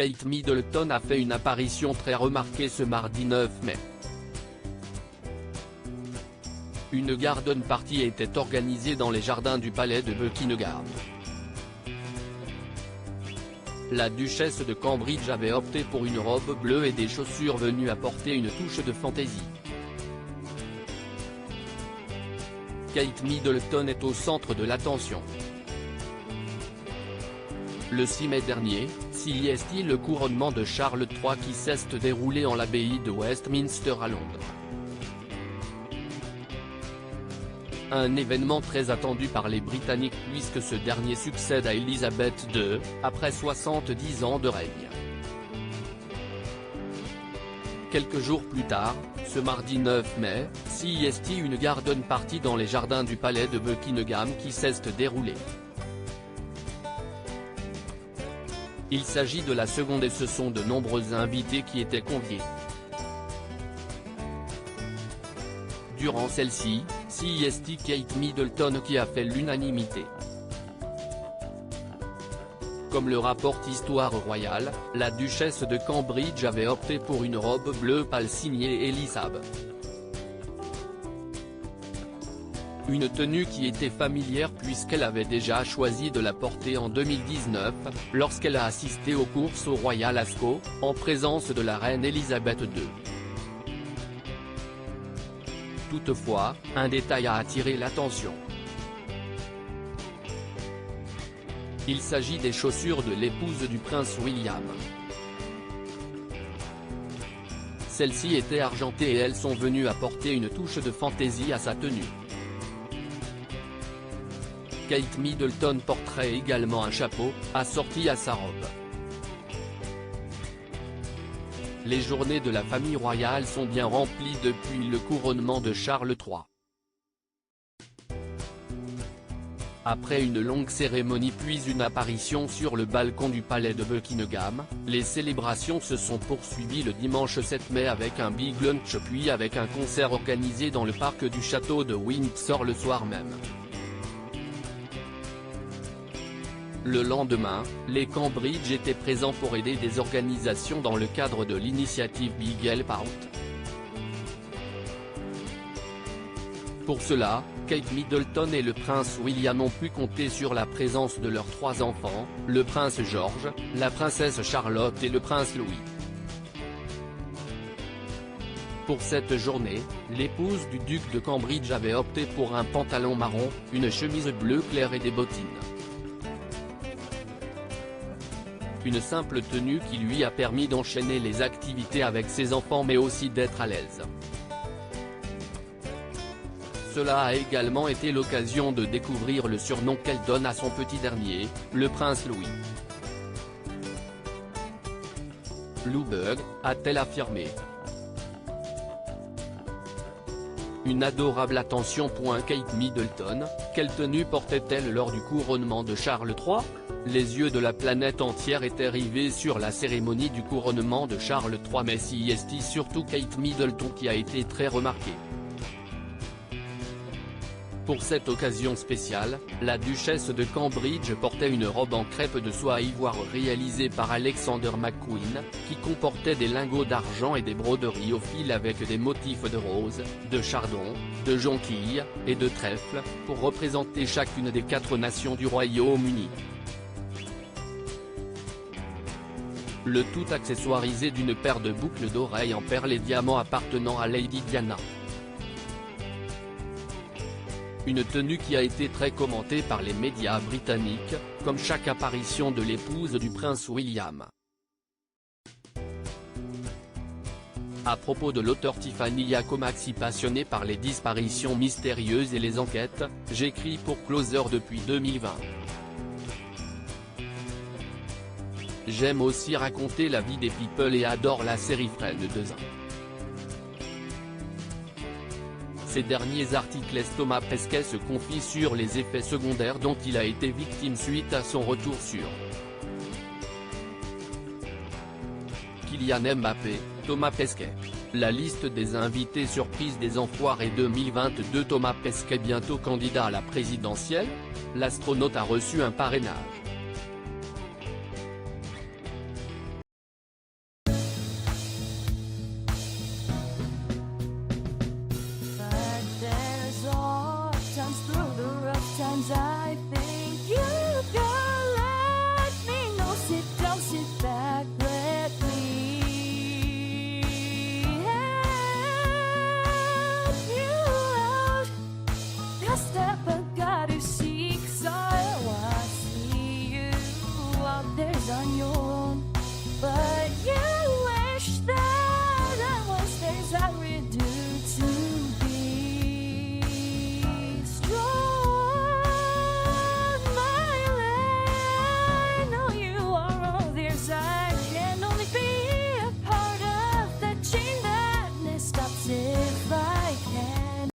Kate Middleton a fait une apparition très remarquée ce mardi 9 mai. Une garden party était organisée dans les jardins du palais de Buckingham. La duchesse de Cambridge avait opté pour une robe bleue et des chaussures venues apporter une touche de fantaisie. Kate Middleton est au centre de l'attention. Le 6 mai dernier, CEST, le couronnement de Charles III qui s'est déroulé en l'abbaye de Westminster à Londres. Un événement très attendu par les Britanniques puisque ce dernier succède à Elisabeth II, après 70 ans de règne. Quelques jours plus tard, ce mardi 9 mai, CEST, une garden party dans les jardins du palais de Buckingham qui s'est déroulée. Il s'agit de la seconde et ce sont de nombreux invités qui étaient conviés. Durant celle-ci, CEST Kate Middleton qui a fait l'unanimité. Comme le rapporte Histoire Royale, la duchesse de Cambridge avait opté pour une robe bleue pâle signée Elisabeth. Une tenue qui était familière puisqu'elle avait déjà choisi de la porter en 2019, lorsqu'elle a assisté aux courses au Royal Ascot, en présence de la reine Elisabeth II. Toutefois, un détail a attiré l'attention. Il s'agit des chaussures de l'épouse du prince William. Celles-ci étaient argentées et elles sont venues apporter une touche de fantaisie à sa tenue. Kate Middleton porterait également un chapeau, assorti à sa robe. Les journées de la famille royale sont bien remplies depuis le couronnement de Charles III. Après une longue cérémonie puis une apparition sur le balcon du palais de Buckingham, les célébrations se sont poursuivies le dimanche 7 mai avec un big lunch puis avec un concert organisé dans le parc du château de Windsor le soir même. Le lendemain, les Cambridge étaient présents pour aider des organisations dans le cadre de l'initiative Big Help Out. Pour cela, Kate Middleton et le prince William ont pu compter sur la présence de leurs 3 enfants, le prince George, la princesse Charlotte et le prince Louis. Pour cette journée, l'épouse du duc de Cambridge avait opté pour un pantalon marron, une chemise bleue claire et des bottines. Une simple tenue qui lui a permis d'enchaîner les activités avec ses enfants mais aussi d'être à l'aise. Cela a également été l'occasion de découvrir le surnom qu'elle donne à son petit dernier, le prince Louis. Louisburg, a-t-elle affirmé. Une adorable attention. Kate Middleton, quelle tenue portait-elle lors du couronnement de Charles III? Les yeux de la planète entière étaient rivés sur la cérémonie du couronnement de Charles III mais CEST surtout Kate Middleton qui a été très remarquée. Pour cette occasion spéciale, la duchesse de Cambridge portait une robe en crêpe de soie ivoire réalisée par Alexander McQueen, qui comportait des lingots d'argent et des broderies au fil avec des motifs de rose, de chardon, de jonquilles, et de trèfle, pour représenter chacune des 4 nations du Royaume-Uni. Le tout accessoirisé d'une paire de boucles d'oreilles en perles et diamants appartenant à Lady Diana. Une tenue qui a été très commentée par les médias britanniques, comme chaque apparition de l'épouse du prince William. À propos de l'auteur Tiffany Yacomaxi passionnée par les disparitions mystérieuses et les enquêtes, j'écris pour Closer depuis 2020. J'aime aussi raconter la vie des people et adore la série Friends 2. Ces derniers articles laissent Thomas Pesquet se confie sur les effets secondaires dont il a été victime suite à son retour sur Kylian Mbappé, Thomas Pesquet. La liste des invités surprises des Enfoirés 2022. Thomas Pesquet bientôt candidat à la présidentielle? L'astronaute a reçu un parrainage.